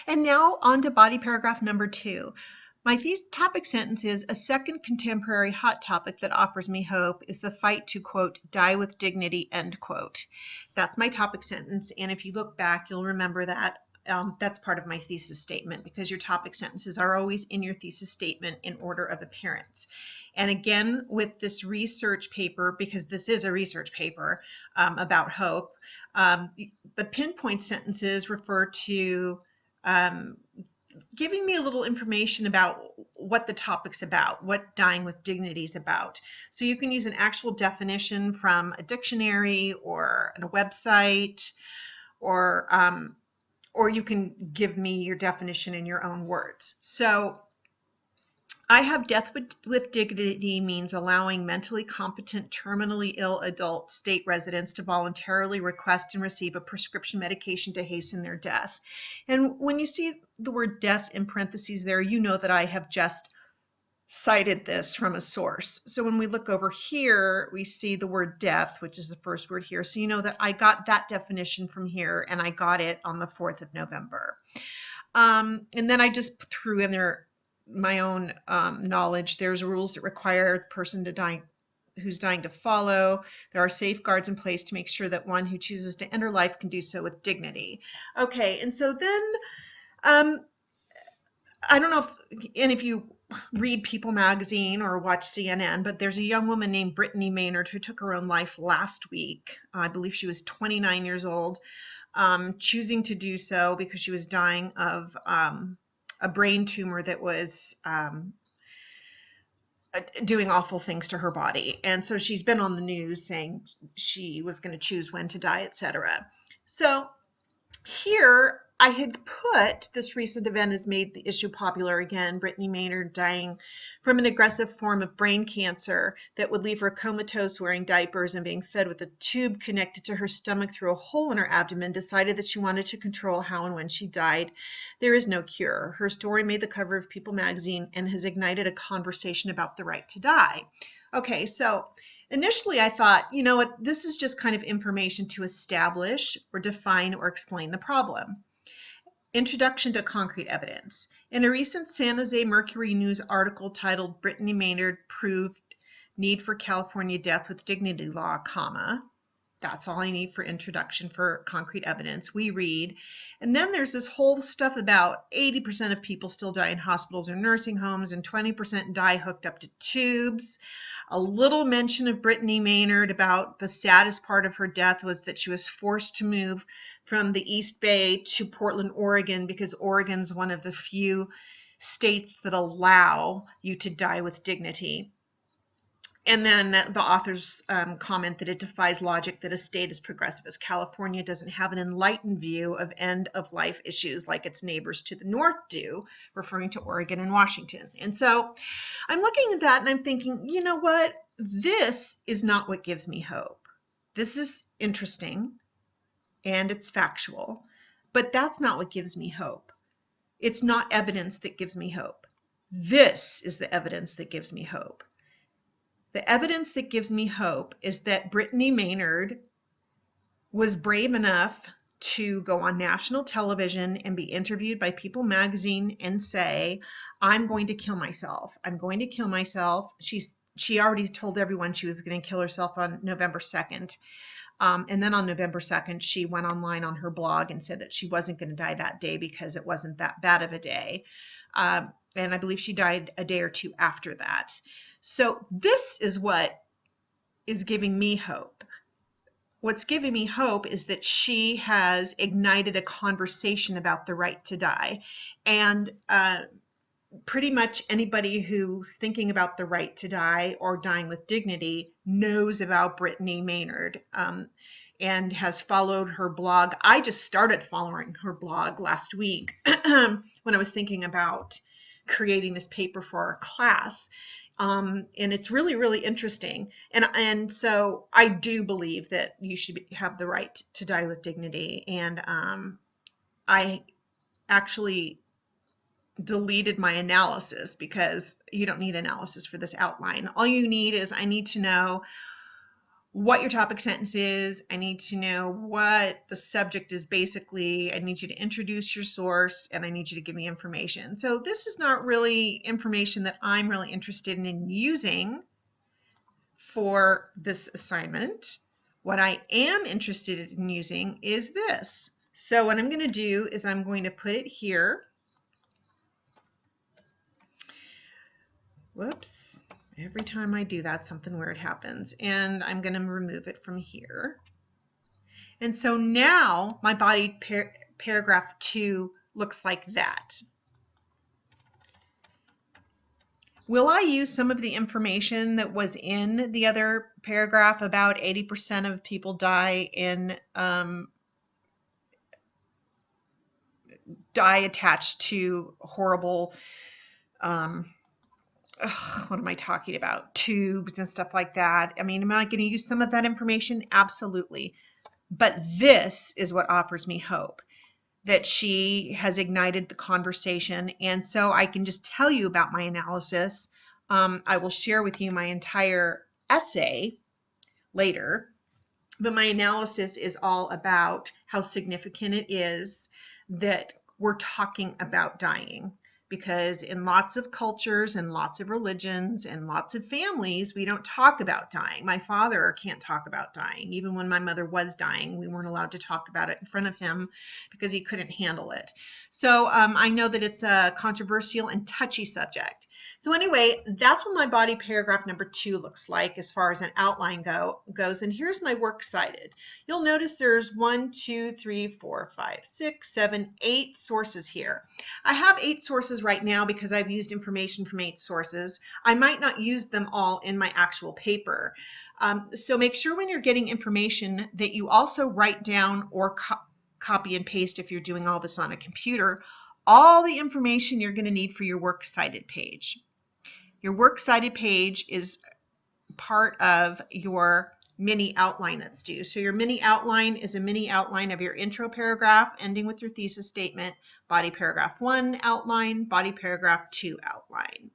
And now on to body paragraph number 2. My topic sentence is, a second contemporary hot topic that offers me hope is the fight to, quote, die with dignity, end quote. That's my topic sentence. And if you look back, you'll remember that that's part of my thesis statement, because your topic sentences are always in your thesis statement in order of appearance. And again, with this research paper, because this is a research paper about hope, the pinpoint sentences refer to giving me a little information about what the topic's about, what dying with dignity is about. So you can use an actual definition from a dictionary or a website, or you can give me your definition in your own words. So I have death with dignity means allowing mentally competent, terminally ill adult state residents to voluntarily request and receive a prescription medication to hasten their death. And when you see the word death in parentheses there, you know that I have just cited this from a source. So when we look over here, we see the word death, which is the first word here. So you know that I got that definition from here, and I got it on the 4th of November. And then I just threw in there my own knowledge. There's rules that require the person who's dying to follow. There are safeguards in place to make sure that one who chooses to enter life can do so with dignity. Okay, and so then I don't know if you read People magazine or watch CNN, but there's a young woman named Brittany Maynard who took her own life last week. I believe she was 29 years old, choosing to do so because she was dying of a brain tumor that was doing awful things to her body. And so she's been on the news saying she was going to choose when to die, etc. So here I had put, this recent event has made the issue popular again. Brittany Maynard dying from an aggressive form of brain cancer that would leave her comatose, wearing diapers and being fed with a tube connected to her stomach through a hole in her abdomen, decided that she wanted to control how and when she died. There is no cure. Her story made the cover of People magazine and has ignited a conversation about the right to die. Okay, so initially I thought, you know what, this is just kind of information to establish or define or explain the problem. Introduction to concrete evidence. In a recent San Jose Mercury News article titled Brittany Maynard Proved Need for California Death with Dignity Law, comma, that's all I need for introduction for concrete evidence, we read, and then there's this whole stuff about 80% of people still die in hospitals or nursing homes and 20% die hooked up to tubes. A little mention of Brittany Maynard about the saddest part of her death was that she was forced to move from the East Bay to Portland, Oregon, because Oregon's one of the few states that allow you to die with dignity. And then the authors comment that it defies logic that a state as progressive as California doesn't have an enlightened view of end-of-life issues like its neighbors to the north do, referring to Oregon and Washington. And so I'm looking at that and I'm thinking, you know what? This is not what gives me hope. This is interesting and it's factual, but that's not what gives me hope. It's not evidence that gives me hope. This is the evidence that gives me hope. The evidence that gives me hope is that Brittany Maynard was brave enough to go on national television and be interviewed by People magazine and say, I'm going to kill myself. I'm going to kill myself. She already told everyone she was going to kill herself on November 2nd. And then on November 2nd, she went online on her blog and said that she wasn't going to die that day because it wasn't that bad of a day. And I believe she died a day or two after that. So this is what is giving me hope. What's giving me hope is that she has ignited a conversation about the right to die. And pretty much anybody who's thinking about the right to die or dying with dignity knows about Brittany Maynard and has followed her blog. I just started following her blog last week when I was thinking about creating this paper for our class. And it's really, really interesting. And so I do believe that you should have the right to die with dignity. And I actually deleted my analysis because you don't need analysis for this outline. All you need is, I need to know what your topic sentence is. I need to know what the subject is basically. I need you to introduce your source, and I need you to give me information. So this is not really information that I'm really interested in using for this assignment. What I am interested in using is this. So what I'm going to do is I'm going to put it here. Whoops. Every time I do that, something weird happens. And I'm going to remove it from here. And so now my body paragraph 2 looks like that. Will I use some of the information that was in the other paragraph about 80% of people die attached to horrible, what am I talking about? Tubes and stuff like that. I mean, am I going to use some of that information? Absolutely. But this is what offers me hope, that she has ignited the conversation. And so I can just tell you about my analysis. I will share with you my entire essay later, but my analysis is all about how significant it is that we're talking about dying. Because in lots of cultures and lots of religions and lots of families, we don't talk about dying. My father can't talk about dying. Even when my mother was dying, we weren't allowed to talk about it in front of him because he couldn't handle it. So I know that it's a controversial and touchy subject. So anyway, that's what my body paragraph number 2 looks like as far as an outline goes. And here's my works cited. You'll notice there's 1, 2, 3, 4, 5, 6, 7, 8 sources here. I have 8 sources right now because I've used information from 8 sources. I might not use them all in my actual paper. So make sure when you're getting information that you also write down or copy and paste, if you're doing all this on a computer, all the information you're going to need for your works cited page. Your works cited page is part of your mini outline that's due. So your mini outline is a mini outline of your intro paragraph ending with your thesis statement, body paragraph 1 outline, body paragraph 2 outline.